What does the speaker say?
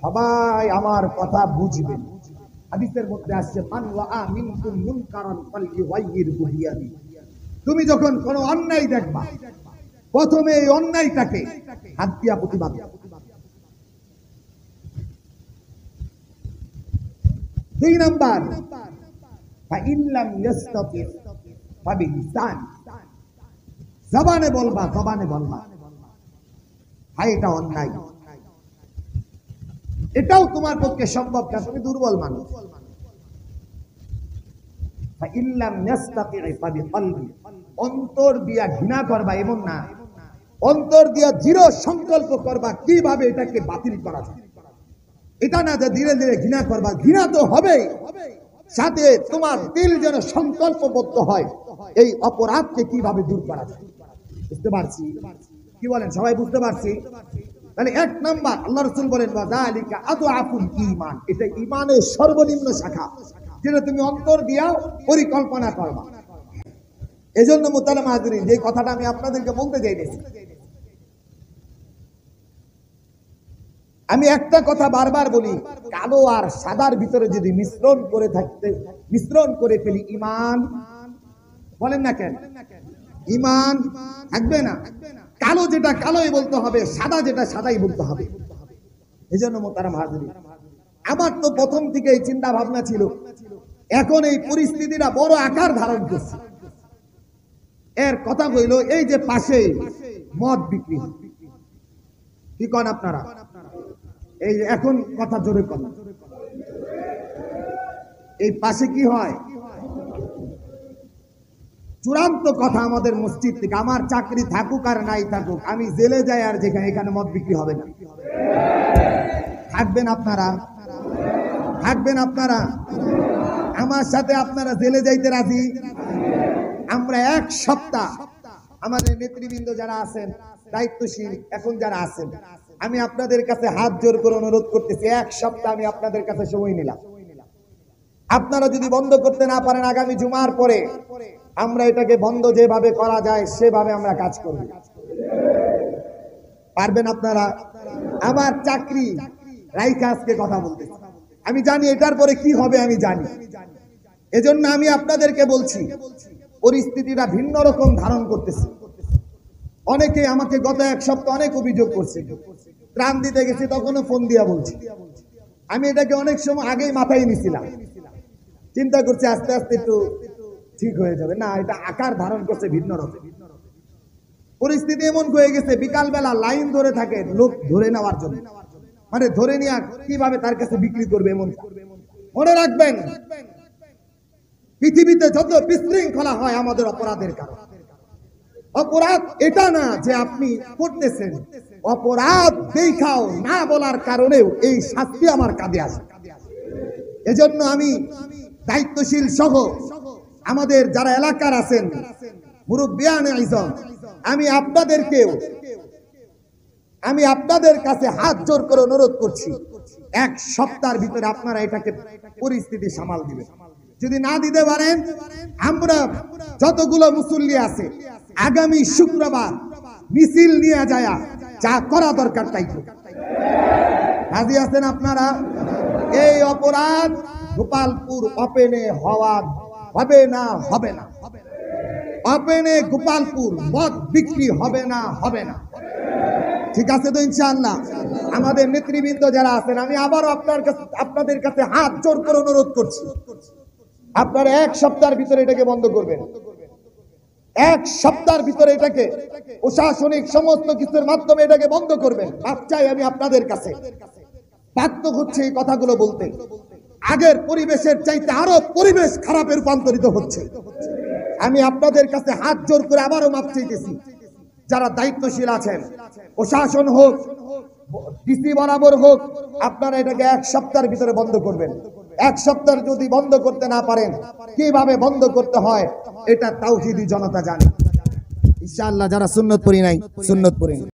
সবাই আমার কথা বুঝবেন। হাদিসের মধ্যে আসছে মান রাআ মিনকুম মুনকারান ফালইউগাইয়িরহু বিয়াদিহি। তুমি যখন কোনো অন্যায় দেখবা, প্রথমে এই অন্যায়টাকে হাত দিয়া প্রতিবাদ করো। 2 নাম্বার ফাইন লাম ইয়াস্তাতি ফাবিলিসান, জবানে বলবা, জবানে বলবা ভাই এটা অন্যায়, এটাও তোমার পক্ষে সম্ভব না, তুমি দুর্বল মানুষ। ফাইন লাম ইয়াস্তাতি ফাবিকলবি, অন্তর দিয়া ঘৃণা করবা এমন না, অন্তর দিয়া দৃঢ় সংকল্প করবা কিভাবে এটাকে বাতিল করা যায়। এটা না যে ধীরে ধীরে ঘৃণা করবা, ঘৃণা তো হবেই, সাথে তোমার দিল যেন সংকল্পবদ্ধ হয় এই অপরাধকে কিভাবে দূর করা যায়। বুঝতে পারছি? কি বলেন সবাই? বুঝতে পারছি? তাহলে 1 নাম্বার আল্লাহ রাসূল বলেন ওয়াযালিকা আদআফুল ঈমান, এটা ঈমানের সর্বনিম্ন শাখা, যেটা তুমি অন্তর দিয়া পরিকল্পনা করবা। এজন্য মুহতারাম হাজিরিন, যে কথাটা আমি আপনাদেরকে বলতে চাইতেছি, আমি একটা কথা বারবার বলি, কালো আর সাদার ভিতরে যদি মিশ্রণ করে ফেলি ঈমান, বলেন না কেন ঈমান থাকবে না? কালো যেটা কালোই বলতে হবে, সাদা যেটা সাদাই বলতে হবে। এজন্য মুহতারাম হাজিরিন, আমার তো প্রথম থেকে এই চিন্তা ভাবনা ছিল, এখন এই পরিস্থিতিটা বড় আকার ধারণ করছে। এর কথা কইল এই যে পাশে মদ বিক্রি, কি কন আপনারা? এই এখন কথা জোরে কন, এই পাশে কি হয়? চূড়ান্ত কথা আমাদের মসজিদ থেকে, আমার চাকরি থাকুক আর নাই থাকুক, আমি জেলে যাই আর যেখানে, এখানে মদ বিক্রি হবে না। থাকবেন আপনারা? থাকবেন আপনারা? আমার সাথে আপনারা জেলে যাইতে রাজি? আমরা 1 সপ্তাহ, আমাদের নেতৃবৃন্দ যারা আছেন, দায়িত্বশীল এখন যারা আছেন, আমি আপনাদের কাছে হাত জোর করে অনুরোধ করতেছি, 1 সপ্তাহ আমি আপনাদের কাছে সময় নিলাম। আপনারা যদি বন্ধ করতে না পারেন, আগামী জুমার পরে আমরা এটাকে বন্ধ যেভাবে করা যায় সেভাবে আমরা কাজ করব। পারবেন আপনারা? আমার চাকরি রাইখা আজকে কথা বলতেছি, আমি জানি এটার পরে কি হবে, আমি জানি। এজন্য আমি আপনাদেরকে বলছি, পরিস্থিতিটা ভিন্ন রকম ধারণ করতেছে। অনেকে আমাকে গত 1 সপ্তাহ অনেক অভিযোগ করছে, ত্রাণ দিতে গেছি তখনও ফোন দিয়া বলছি। আমি এটাকে অনেক সময় আগেই মাথায় নিছিলাম, চিন্তা করছি আস্তে আস্তে একটু ঠিক হয়ে যাবে। না, এটা আকার ধারণ করছে ভিন্ন রকম। পরিস্থিতি এমন হয়ে গেছে, বিকালবেলা লাইন ধরে থাকে লোক ধরে নেওয়ার জন্য, মানে ধরে নিয়ে কিভাবে তার কাছে বিক্রি করবে এমন। মনে রাখবেন, পৃথিবীতে যত বিশৃঙ্খলা হয় আমাদের অপরাধের কারণে। অপরাধ এটা না যে আপনি করতেছেন, অপরাধ দেখাও না বলার কারণেও এই শাস্তি আমার কাঁধে আসে। এজন্য আমি দায়িত্বশীল সহ আমাদের যারা এলাকার আছেন, মুরব্বিয়ানে আইজম, আমি আপনাদের কাছে হাত জোর করে অনুরোধ করছি, 1 সপ্তাহের ভিতরে আপনারা এটাকে পরিস্থিতি সামাল দিবেন। যদি না দিতে পারেন, আমরা যতগুলো মুসল্লি আছে আগামী শুক্রবার মিছিল নিয়ে যায় যা করা দরকার তাই করব। রাজি আছেন আপনারা? এই অপরাধ গোপালপুর ওপেনে হবে না, হবে না। ওপেনে গোপালপুর মদ বিক্রি হবে না, হবে না। ঠিক আছে তো ইনশাআল্লাহ? আমাদের নেতৃবৃন্দ যারা আছেন, আমি আবারও আপনাদের কাছে হাত জোর করে অনুরোধ করছি, আপনারা 1 সপ্তাহের ভিতরে এটাকে বন্ধ করবেন। 1 সপ্তাহের ভিতরে এটাকে প্রশাসনিক সমস্ত কিছুর মাধ্যমে এটাকে বন্ধ করবেন। চাই আমি আপনাদের কাছে, বাধ্য হচ্ছে এই কথাগুলো বলতে। আগের পরিবেশের চাইতে আরো পরিবেশ খারাপে রূপান্তরিত হচ্ছে। আমি আপনাদের কাছে হাত জোর করে আবারও মাপ চাইতেছি, যারা দায়িত্বশীল আছেন, প্রশাসন হোক, ডিসি বরাবর হোক, আপনারা এটাকে 1 সপ্তাহের ভিতরে বন্ধ করবেন। 1 সপ্তাহ যদি বন্ধ করতে না পারেন, কিভাবে বন্ধ করতে হয় এটা তাওহীদি জনতা জানে। ইনশাআল্লাহ যারা সুন্নত পড়ি নাই, সুন্নত পড়ি।